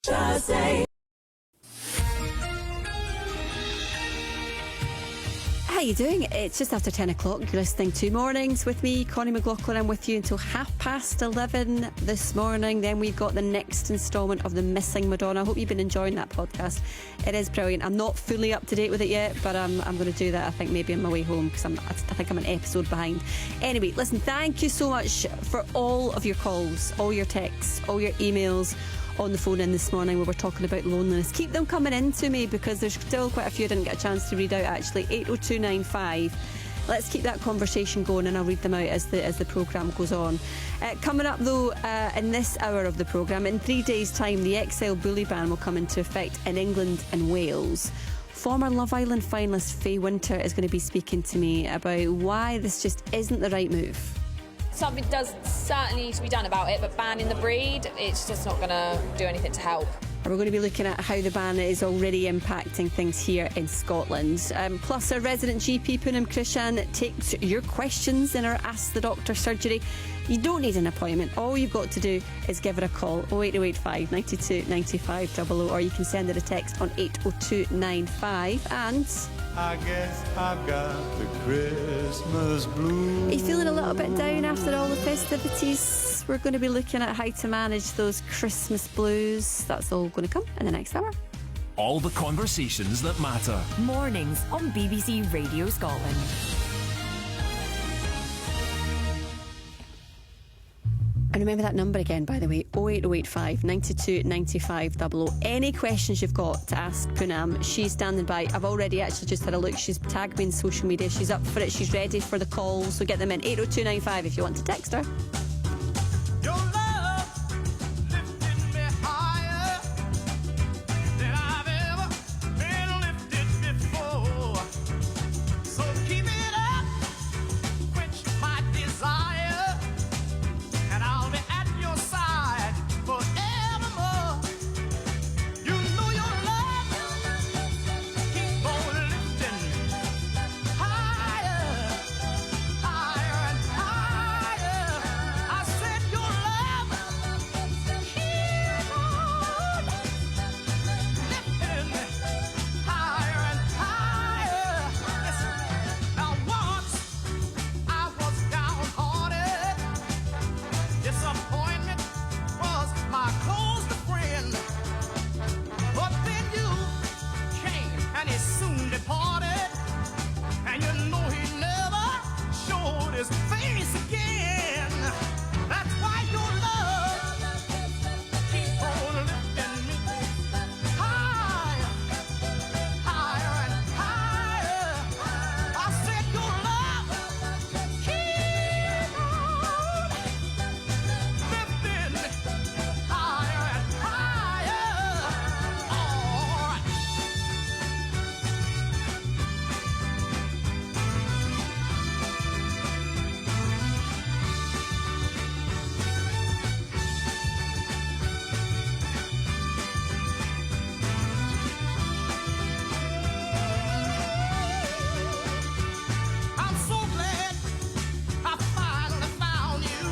Just say. How you doing? It's just after 10 o'clock. You're listening to Mornings with me, Connie McLaughlin. I'm with you until 11:30 this morning. Then we've got the next instalment of The Missing Madonna. I hope you've been enjoying that podcast. It is brilliant. I'm not fully up to date with it yet, but I'm going to do that, I think, maybe on my way home, because I think I'm an episode behind. Anyway, listen, thank you so much for all of your calls, all your texts, all your emails on the phone in this morning where we're talking about loneliness. Keep them coming in to me, because there's still quite a few I didn't get a chance to read out actually. 80295. Let's keep that conversation going, and I'll read them out as the programme goes on. Coming up though, in this hour of the programme, in 3 days' time, the XL Bully ban will come into effect in England and Wales. Former Love Island finalist Faye Winter is going to be speaking to me about why this just isn't the right move. Something does certainly need to be done about it, but banning the breed, it's just not going to do anything to help. We're going to be looking at how the ban is already impacting things here in Scotland. Plus, our resident GP, Poonam Krishan, takes your questions in our Ask the Doctor surgery. You don't need an appointment. All you've got to do is give her a call, 08085 92 95 00, or you can send her a text on 80295. And I guess I've got the Christmas blues. are you feeling a little bit down after all the festivities? We're going to be looking at how to manage those Christmas blues. That's all going to come in the next hour. All the conversations that matter. Mornings on BBC Radio Scotland. And remember that number again, by the way, 08085 92 95 00. Any questions you've got to ask Poonam, she's standing by. I've already actually just had a look. She's tagged me in social media. She's up for it. She's ready for the call. So get them in. 80295 if you want to text her. Your love lifted me higher than I've ever been lifted before. So keep it up, quench my desire, and I'll be at your side forevermore. You know your love keep on lifting higher, higher and higher. I said your love keep on lifting higher and higher. Listen, now once I was downhearted. Disappointment was my closest friend. But then you came and he soon departed. And you know he never showed his face again. That's why your love keep on lifting me higher, higher and higher. I said your love keep on lifting higher and higher. All right. I'm so glad I finally found you.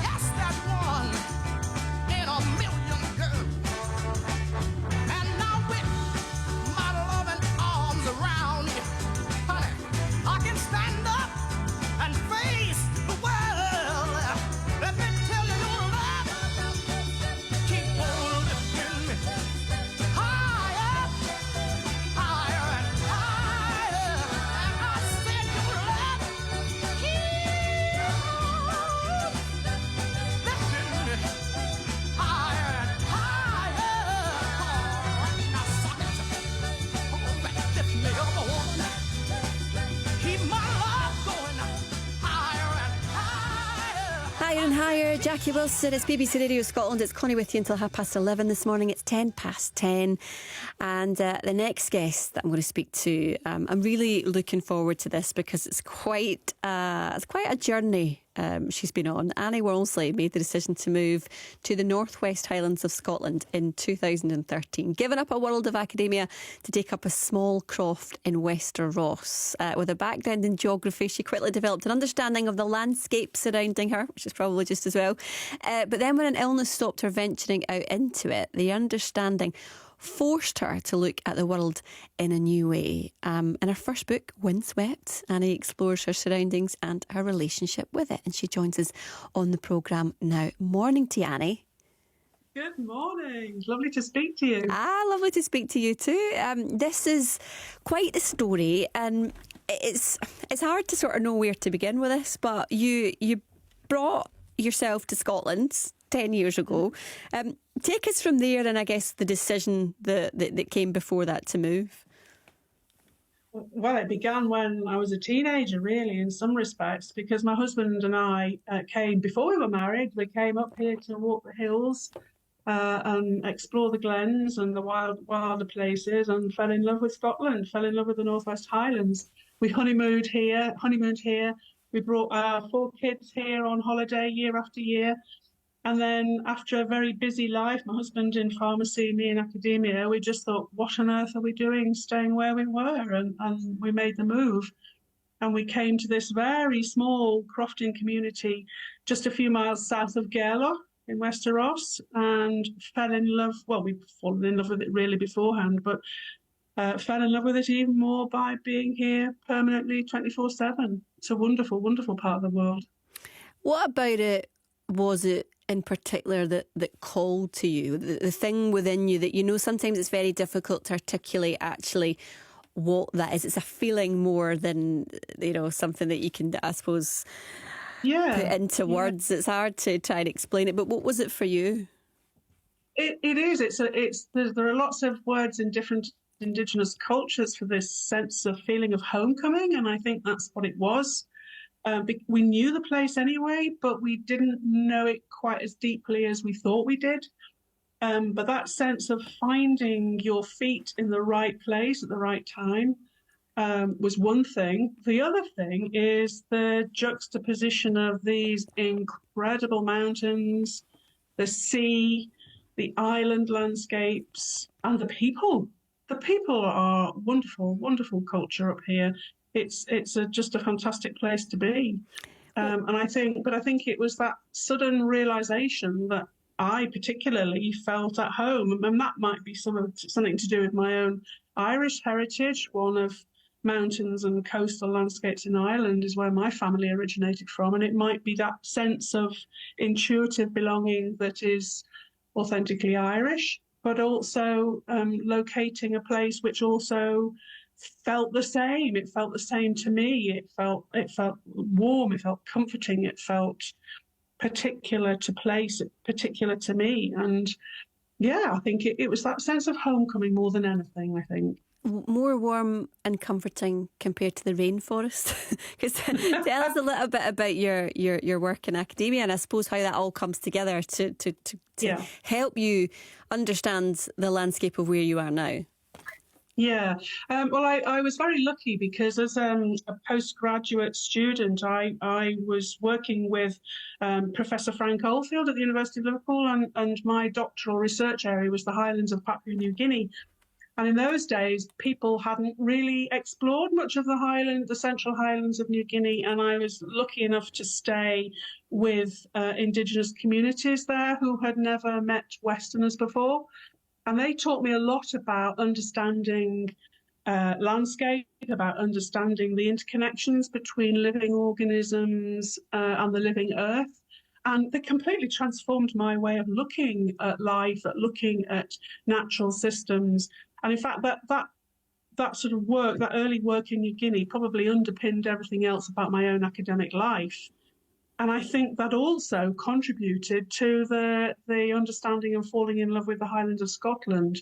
Yes, that one in a million, girl. And now with my loving arms around you, honey, I can stand up and face the world. Let me tell you, your love keep on lifting me higher, higher and higher. And I said your love keep on lifting me higher and higher. Now suck it. Oh, lift me up, oh. Keep my love going higher and higher. Higher and higher, Jackie Wilson. It's BBC Radio Scotland. It's Connie with you until 11:30 this morning. It's 10:10. And the next guest that I'm going to speak to, I'm really looking forward to this, because it's quite a journey she's been on, Annie Worsley made the decision to move to the Northwest Highlands of Scotland in 2013, giving up a world of academia to take up a small croft in Wester Ross. With a background in geography, she quickly developed an understanding of the landscape surrounding her, which is probably just as well. But then when an illness stopped her venturing out into it, the understanding forced her to look at the world in a new way. In her first book, Windswept, Annie explores her surroundings and her relationship with it. And she joins us on the programme now. Morning to you, Annie. Good morning. Lovely to speak to you. Lovely to speak to you too. This is quite a story, and it's hard to sort of know where to begin with this, but you brought yourself to Scotland 10 years ago. Take us from there, and I guess the decision that came before that to move. Well, it began when I was a teenager, really, in some respects, because my husband and I came, before we were married, we came up here to walk the hills and explore the glens and the wilder places, and fell in love with Scotland, fell in love with the Northwest Highlands. We honeymooned here. We brought our 4 kids here on holiday year after year. And then after a very busy life, my husband in pharmacy, me in academia, we just thought, what on earth are we doing staying where we were? And we made the move. And we came to this very small crofting community just a few miles south of Gairloch in Wester Ross, and fell in love. Well, we'd fallen in love with it really beforehand, but fell in love with it even more by being here permanently 24/7. It's a wonderful, wonderful part of the world. What about it was it in particular that called to you? The thing within you that, sometimes it's very difficult to articulate actually what that is. It's a feeling more than, something that you can, I suppose, put into words. It's hard to try and explain it. But what was it for you? It is. There are lots of words in different Indigenous cultures for this sense of feeling of homecoming, and I think that's what it was. We knew the place anyway, but we didn't know it quite as deeply as we thought we did. But that sense of finding your feet in the right place at the right time was one thing. The other thing is the juxtaposition of these incredible mountains, the sea, the island landscapes, and the people. The people are wonderful, wonderful culture up here. It's just a fantastic place to be. And I think it was that sudden realization that I particularly felt at home, and that might be something to do with my own Irish heritage. One of mountains and coastal landscapes in Ireland is where my family originated from, and it might be that sense of intuitive belonging that is authentically Irish, but also locating a place which also felt the same. It felt the same to me. It felt warm. It felt comforting. It felt particular to place, particular to me. And I think it was that sense of homecoming more than anything, I think. More warm and comforting compared to the rainforest? Because tell us a little bit about your work in academia, and I suppose how that all comes together to help you understand the landscape of where you are now. Yeah, well, I was very lucky because as a postgraduate student, I was working with Professor Frank Oldfield at the University of Liverpool, and my doctoral research area was the Highlands of Papua New Guinea. And in those days, people hadn't really explored much of the Central Highlands of New Guinea, and I was lucky enough to stay with Indigenous communities there who had never met Westerners before. And they taught me a lot about understanding landscape, about understanding the interconnections between living organisms and the living earth. And they completely transformed my way of looking at life, at looking at natural systems. And in fact, that sort of work, that early work in New Guinea, probably underpinned everything else about my own academic life. And I think that also contributed to the understanding and falling in love with the Highlands of Scotland.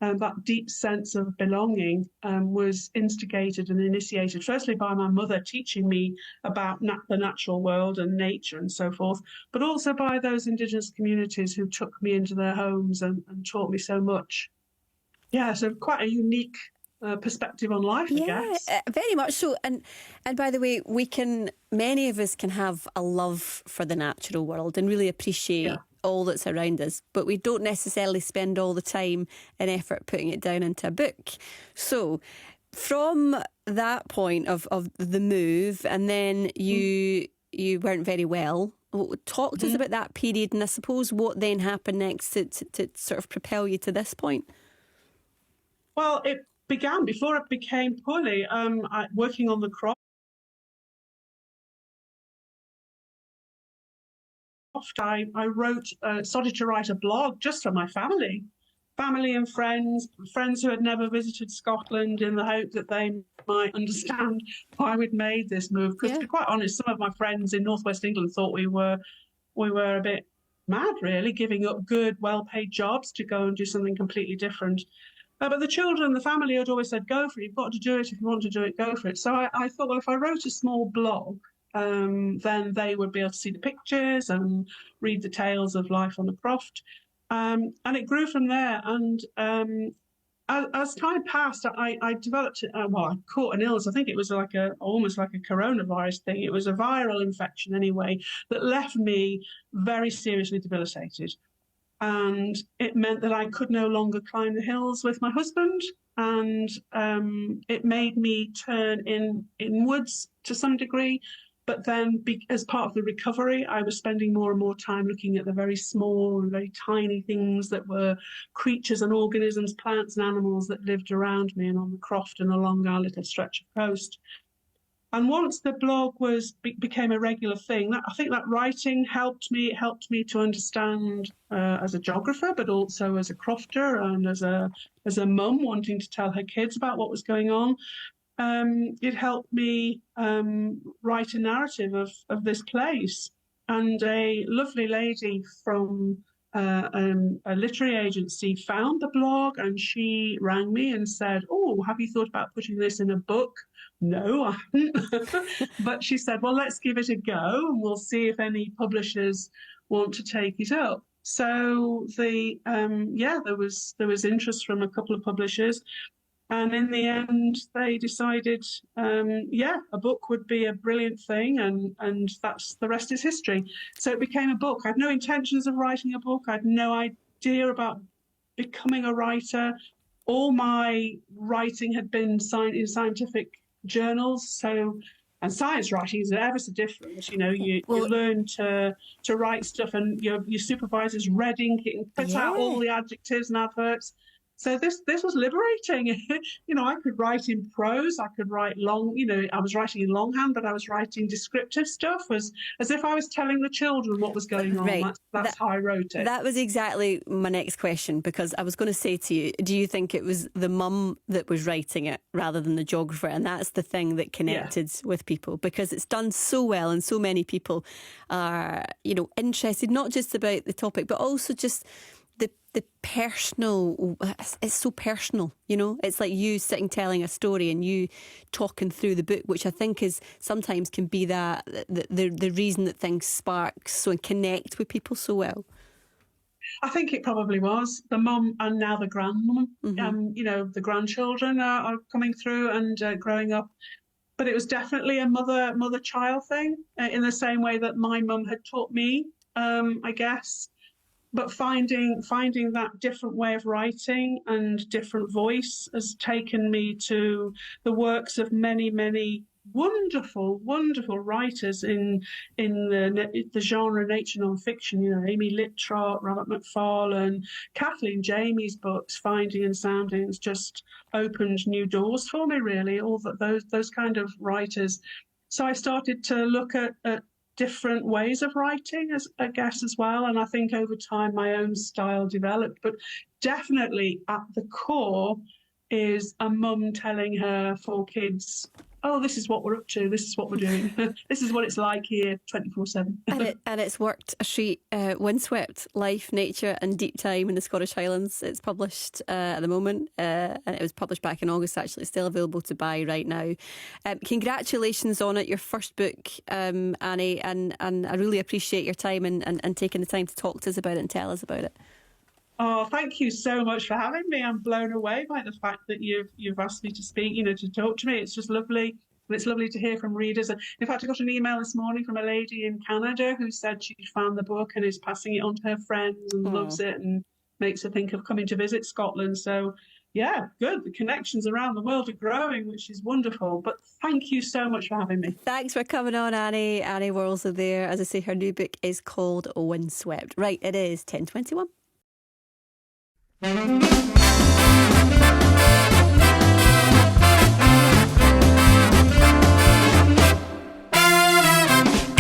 That deep sense of belonging was instigated and initiated, firstly by my mother teaching me about the natural world and nature and so forth, but also by those Indigenous communities who took me into their homes and taught me so much. Yeah, so quite a unique perspective on life, I guess. Very much so. And by the way, many of us can have a love for the natural world and really appreciate all that's around us, but we don't necessarily spend all the time and effort putting it down into a book. So from that point of the move, and then you weren't very well. Talk to us about that period, and I suppose what then happened next to sort of propel you to this point. Well, it began before it became poorly. Working on the croft, I started to write a blog just for my family and friends who had never visited Scotland, in the hope that they might understand why we'd made this move. Because to be quite honest, some of my friends in Northwest England thought we were a bit mad, really, giving up good, well-paid jobs to go and do something completely different. But the children, the family had always said, go for it, you've got to do it. If you want to do it, go for it. So I thought, well, if I wrote a small blog, then they would be able to see the pictures and read the tales of life on the croft. And it grew from there. And as time passed, I developed, I caught an illness. I think it was almost like a coronavirus thing. It was a viral infection anyway that left me very seriously debilitated. And it meant that I could no longer climb the hills with my husband. And it made me turn inwards to some degree. But then as part of the recovery, I was spending more and more time looking at the very small and very tiny things that were creatures and organisms, plants and animals that lived around me and on the croft and along our little stretch of coast. And once the blog became a regular thing, I think that writing helped me. It helped me to understand as a geographer, but also as a crofter and as a mum wanting to tell her kids about what was going on. It helped me write a narrative of this place. And a lovely lady from a literary agency found the blog, and she rang me and said, "Oh, have you thought about putting this in a book?" No, I haven't. But she said, "Well, let's give it a go, and we'll see if any publishers want to take it up." So there was interest from a couple of publishers. And in the end, they decided, a book would be a brilliant thing, and that's the rest is history. So it became a book. I had no intentions of writing a book. I had no idea about becoming a writer. All my writing had been in scientific journals. And science writing is ever so different. You know, you learn to write stuff, and your supervisor's red ink it and put out all the adjectives and adverbs. So this was liberating. You know, I could write in prose, I could write long, I was writing in longhand, but I was writing descriptive stuff as if I was telling the children what was going on. Right. That's how I wrote it. That was exactly my next question, because I was going to say to you, do you think it was the mum that was writing it rather than the geographer? And that's the thing that connected with people, because it's done so well and so many people are, interested, not just about the topic, but also just the personal. It's so personal, it's like you sitting telling a story and you talking through the book, which I think is sometimes can be that the reason that things spark so and connect with people so well. I think it probably was the mum and now the grandmum. The grandchildren are coming through and growing up. But it was definitely a mother-child thing, in the same way that my mum had taught me, I guess. But finding that different way of writing and different voice has taken me to the works of many, many wonderful, wonderful writers in the genre nature non-fiction. Amy Littrott, Robert Macfarlane, Kathleen Jamie's books, Finding and Sounding, has just opened new doors for me, really. All those kind of writers. So I started to look at different ways of writing, as well. And I think over time my own style developed. But definitely at the core is a mum telling her 4 kids, "Oh, this is what we're up to. This is what we're doing. This is what it's like here 24/7. And it's worked a treat. Windswept, Life, Nature and Deep Time in the Scottish Highlands. It's published at the moment, and it was published back in August, actually. It's still available to buy right now. Congratulations on it, your first book, Annie, and I really appreciate your time and taking the time to talk to us about it and tell us about it. Oh, thank you so much for having me. I'm blown away by the fact that you've asked me to speak, to talk to me. It's just lovely. And it's lovely to hear from readers. And in fact, I got an email this morning from a lady in Canada who said she found the book and is passing it on to her friends and loves it and makes her think of coming to visit Scotland. So, yeah, good. The connections around the world are growing, which is wonderful. But thank you so much for having me. Thanks for coming on, Annie. Annie Worrells are there. As I say, her new book is called Windswept. Right, it is 10:21.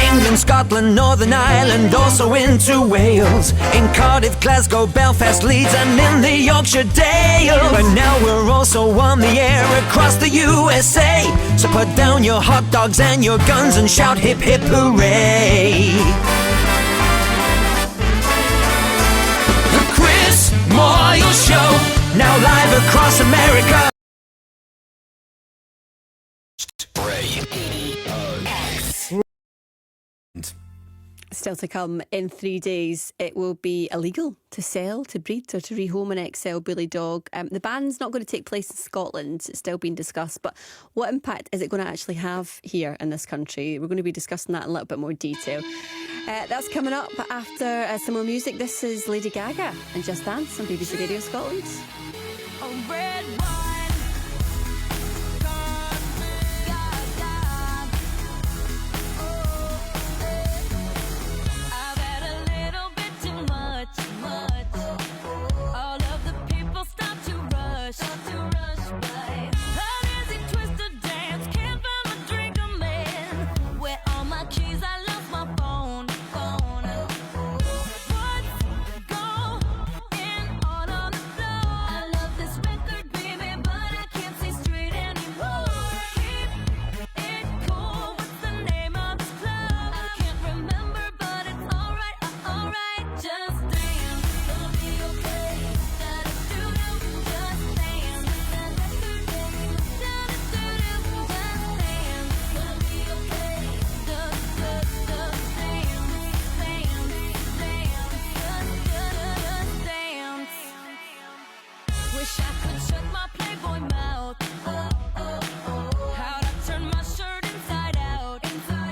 England, Scotland, Northern Ireland, also into Wales. In Cardiff, Glasgow, Belfast, Leeds, and in the Yorkshire Dales. But now we're also on the air across the USA. So put down your hot dogs and your guns and shout hip hip hooray. The Chris Moyle Show, now live across America. Still to come in 3 days, it will be illegal to sell, to breed or to rehome an XL bully dog. The ban's not going to take place in Scotland. It's still being discussed. But what impact is it going to actually have here in this country? We're going to be discussing that in a little bit more detail. That's coming up after some more music. This is Lady Gaga and Just Dance on BBC Radio Scotland. Red wine. I've had a little bit too much. All of the people stop to rush by. An easy twisted dance, can't find my drink, I'm in. Where all my keys, I lost my phone. What's going on the floor? I love this record, baby, but I can't see straight anymore. Keep it cool, what's the name of this club? I can't remember, but it's alright, just dance. Gonna be okay. Da-da-doo-doo, just dance. Da-da-doo-doo, da-da-doo-doo, just dance. Gonna be okay. Just dance. Wish I could shut my Playboy mouth. How'd I turn my shirt inside out? Control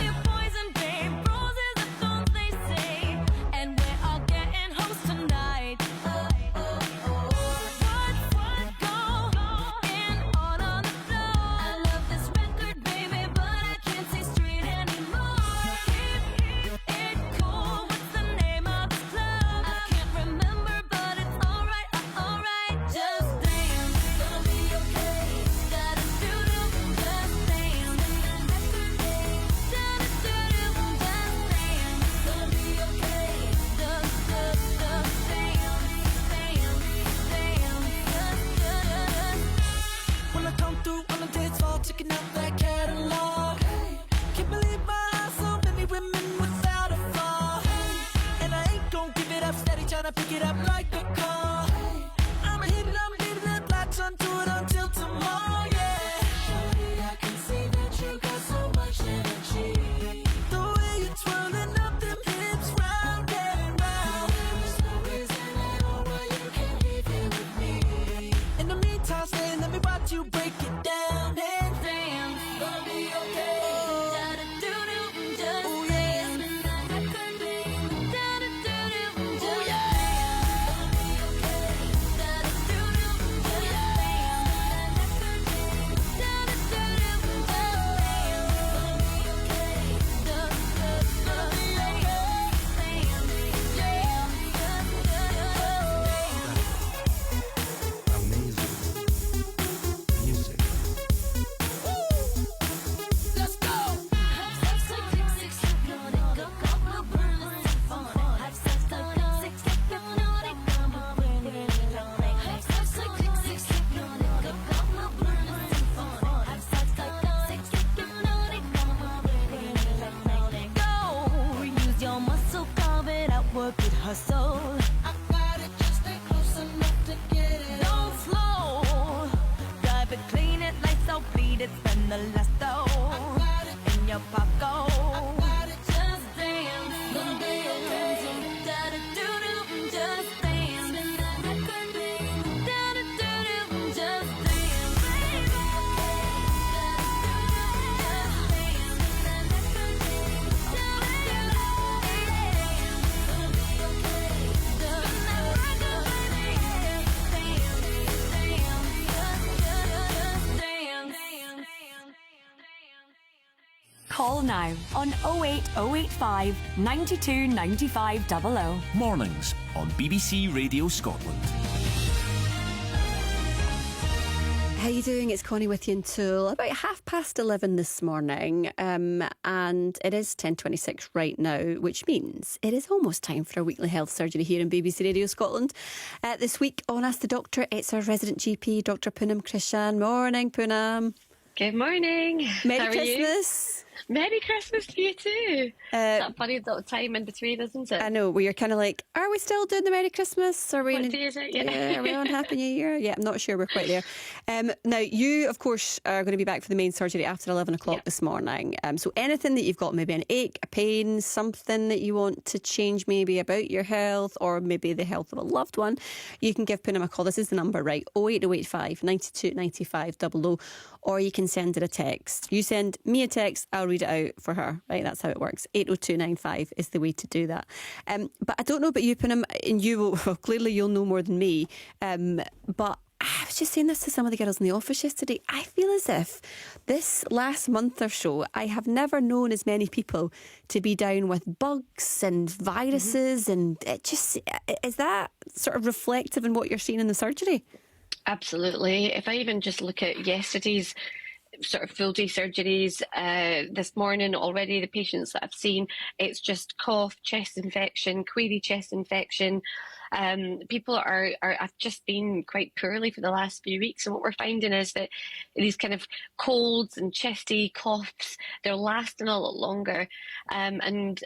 your poison, babe. Roses are thorns, they say. And we're all getting host tonight. What's going on the floor? I love this record, baby, but I can't see straight anymore. Keep it cool. What's the name of this club? I can't remember, but it's alright, just dance. Gonna be okay. Da-da-doo-doo, just dance. Da-da-doo-doo, just dance. Gonna be okay. Just dance. When I come through on the dance floor, checking out that catalog. Can't believe my eyes, so many women without a flaw. And I ain't gon' give it up, steady tryna pick it up like a car. I'ma hit it, I'm leaving that latch onto it until tomorrow, yeah. Shorty, I can see that you got so much energy. The way you're twirling up them hips round and round. There's no reason at all why you can't be here with me. In the meantime, stay, let me watch you break it down and dance. Gonna be okay. Da-da-doo-doo, just Oh, yeah. dance. Da-da-doo-doo, just dance. now on 08085 92 95 00. Mornings on BBC Radio Scotland. How you doing? It's Connie with you until about 11:30 this morning, and it is 10:26 right now, which means it is almost time for our weekly health surgery here in BBC Radio Scotland. This week on Ask the Doctor, it's our resident GP, Dr. Poonam Krishan. Morning, Poonam. Good morning. Merry How are you? Christmas. Merry Christmas to you too. It's that funny little time in between, isn't it? I know, we are kind of like, are we still doing the Merry Christmas? Are we What day is it? Yeah. Are we on Happy New Year? Yeah, I'm not sure we're quite there. Now, you, of course, are going to be back for the main surgery after 11 o'clock this morning. So anything that you've got, maybe an ache, a pain, something that you want to change maybe about your health or maybe the health of a loved one, you can give Poonam a call. This is the number, right? 08085 92 95 00, or you can send her a text. You send me a text, I'll read it out for her, right? That's how it works. 80295 is the way to do that. But I don't know about you, Poonam, and you will, well, clearly you'll know more than me, but I was just saying this to some of the girls in the office yesterday. I feel as if this last month or so, I have never known as many people to be down with bugs and viruses, and it just, is that sort of reflective in what you're seeing in the surgery? Absolutely. If I even just look at yesterday's sort of full day surgeries, this morning already, the patients that I've seen, it's just cough, chest infection, queasy chest infection. People have just been quite poorly for the last few weeks, and what we're finding is that these kind of colds and chesty coughs, they're lasting a lot longer, and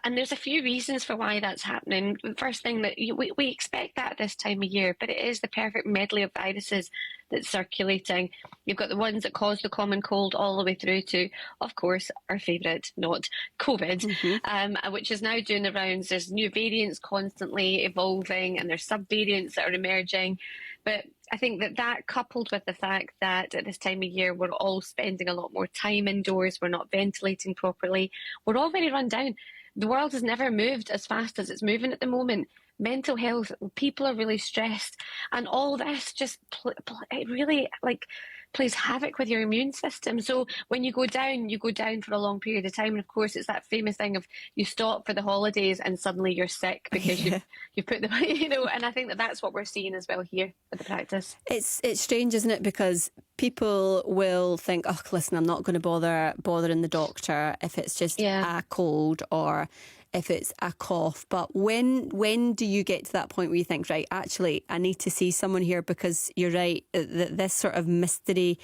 there's a few reasons for why that's happening. The first thing, that we expect that this time of year, but it is the perfect medley of viruses that's circulating. You've got the ones that cause the common cold all the way through to, of course, our favourite, not COVID, which is now doing the rounds. There's new variants constantly evolving, and there's sub-variants that are emerging. But I think that coupled with the fact that at this time of year we're all spending a lot more time indoors, we're not ventilating properly, we're all very run down. The world has never moved as fast as it's moving at the moment. Mental health, people are really stressed, and all this just it really plays havoc with your immune system. So when you go down for a long period of time, and of course it's that famous thing of you stop for the holidays and suddenly you're sick because you put the and I think that's what we're seeing as well here at the practice. It's strange, isn't it? Because people will think, oh, listen, I'm not going to bothering the doctor if it's just a cold or if it's a cough. But when do you get to that point where you think, right, actually, I need to see someone here, because you're right, this sort of mystery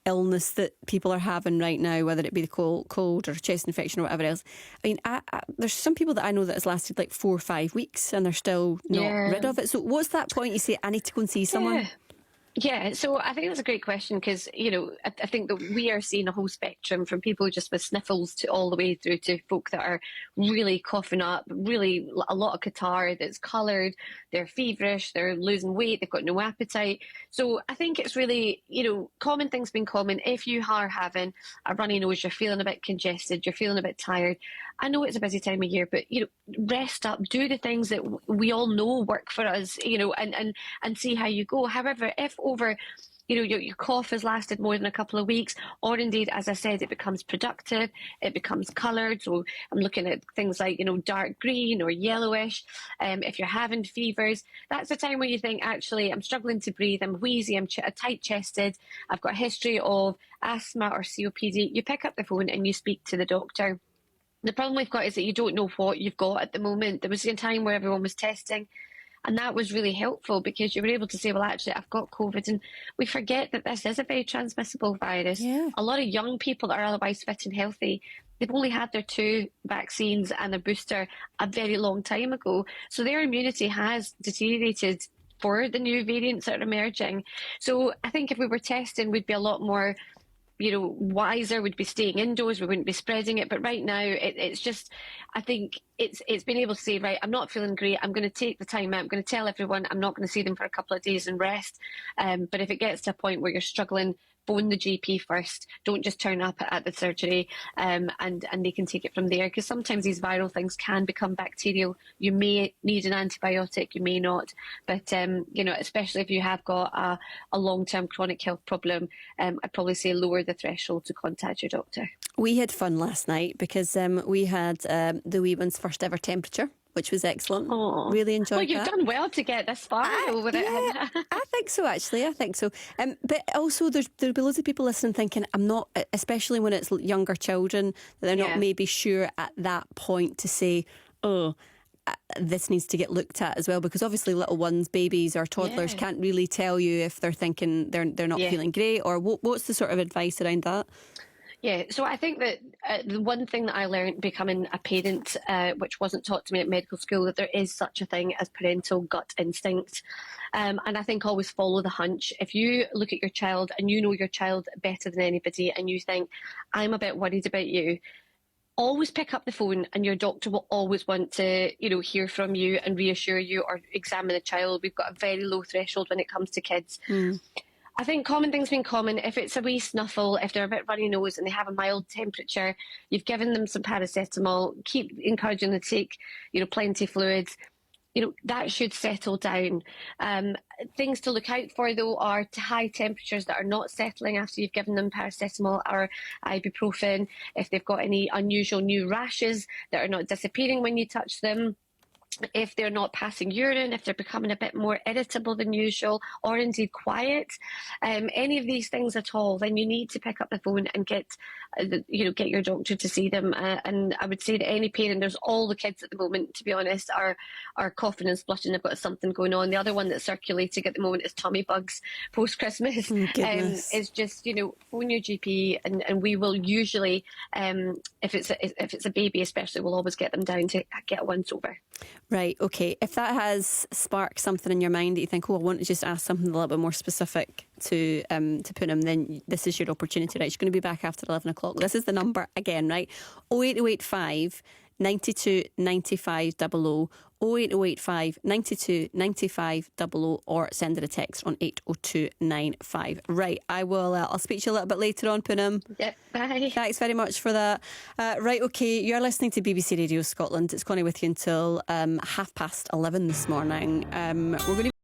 illness that people are having right now, whether it be the cold or chest infection or whatever else. I mean, there's some people that I know that has lasted like 4 or 5 weeks and they're still not rid of it. So what's that point you say, I need to go and see someone? Yeah, so I think that's a great question, because, I think that we are seeing a whole spectrum from people just with sniffles to all the way through to folk that are really coughing up, really a lot of catarrh that's coloured, they're feverish, they're losing weight, they've got no appetite. So I think it's really, common things being common. If you are having a runny nose, you're feeling a bit congested, you're feeling a bit tired, I know it's a busy time of year, but, rest up, do the things that we all know work for us, and see how you go. However, if over, your cough has lasted more than a couple of weeks, or indeed, as I said, it becomes productive, it becomes coloured. So I'm looking at things like, dark green or yellowish. If you're having fevers, that's the time where you think, actually, I'm struggling to breathe, I'm wheezy, I'm tight-chested, I've got a history of asthma or COPD. You pick up the phone and you speak to the doctor. The problem we've got is that you don't know what you've got at the moment. There was a time where everyone was testing, and that was really helpful because you were able to say, well, actually, I've got COVID. And we forget that this is a very transmissible virus. Yeah. A lot of young people that are otherwise fit and healthy, they've only had their 2 vaccines and their booster a very long time ago. So their immunity has deteriorated for the new variants that are emerging. So I think if we were testing, we'd be a lot more wiser, would be staying indoors, we wouldn't be spreading it. But right now, it's just, I think it's been able to say, right, I'm not feeling great, I'm going to take the time out, I'm going to tell everyone I'm not going to see them for a couple of days and rest. But if it gets to a point where you're struggling phone the GP first. Don't just turn up at the surgery, and they can take it from there, because sometimes these viral things can become bacterial. You may need an antibiotic, you may not, but especially if you have got a long-term chronic health problem, I'd probably say lower the threshold to contact your doctor. We had fun last night because we had the wee one's first ever temperature, which was excellent. Oh, Really enjoyed well, you've that. done well to get this far with it. I think so, actually. I think so. But also, there'll be loads of people listening thinking, I'm not, especially when it's younger children, that they're not maybe sure at that point to say, this needs to get looked at as well, because obviously little ones, babies or toddlers can't really tell you if they're thinking they're not feeling great, or what's the sort of advice around that? Yeah, so I think that the one thing that I learned becoming a parent, which wasn't taught to me at medical school, that there is such a thing as parental gut instinct. And I think always follow the hunch. If you look at your child and you know your child better than anybody and you think, I'm a bit worried about you, always pick up the phone, and your doctor will always want to, hear from you and reassure you or examine the child. We've got a very low threshold when it comes to kids. I think common things being common, if it's a wee snuffle, if they're a bit runny nose and they have a mild temperature, you've given them some paracetamol, keep encouraging them to take, plenty of fluids, that should settle down. Things to look out for, though, are high temperatures that are not settling after you've given them paracetamol or ibuprofen, if they've got any unusual new rashes that are not disappearing when you touch them, if they're not passing urine, if they're becoming a bit more irritable than usual, or indeed quiet, any of these things at all, then you need to pick up the phone and get your doctor to see them. And I would say that any parent, there's all the kids at the moment, to be honest, are coughing and spluttering. They've got something going on. The other one that's circulating at the moment is tummy bugs post-Christmas. It's just, phone your GP, and we will usually, if it's a baby especially, we'll always get them down to get a once over. Right, okay. If that has sparked something in your mind that you think, I want to just ask something a little bit more specific to Poonam, then this is your opportunity, right? She's going to be back after 11 o'clock. This is the number again, right? 08085 92 95 00, 08085 92 95 00, or send her a text on 80295. Right, I'll speak to you a little bit later on, Poonam. Yep, bye. Thanks very much for that. Right, okay, you're listening to BBC Radio Scotland. It's Connie with you until 11:30 this morning. We're going to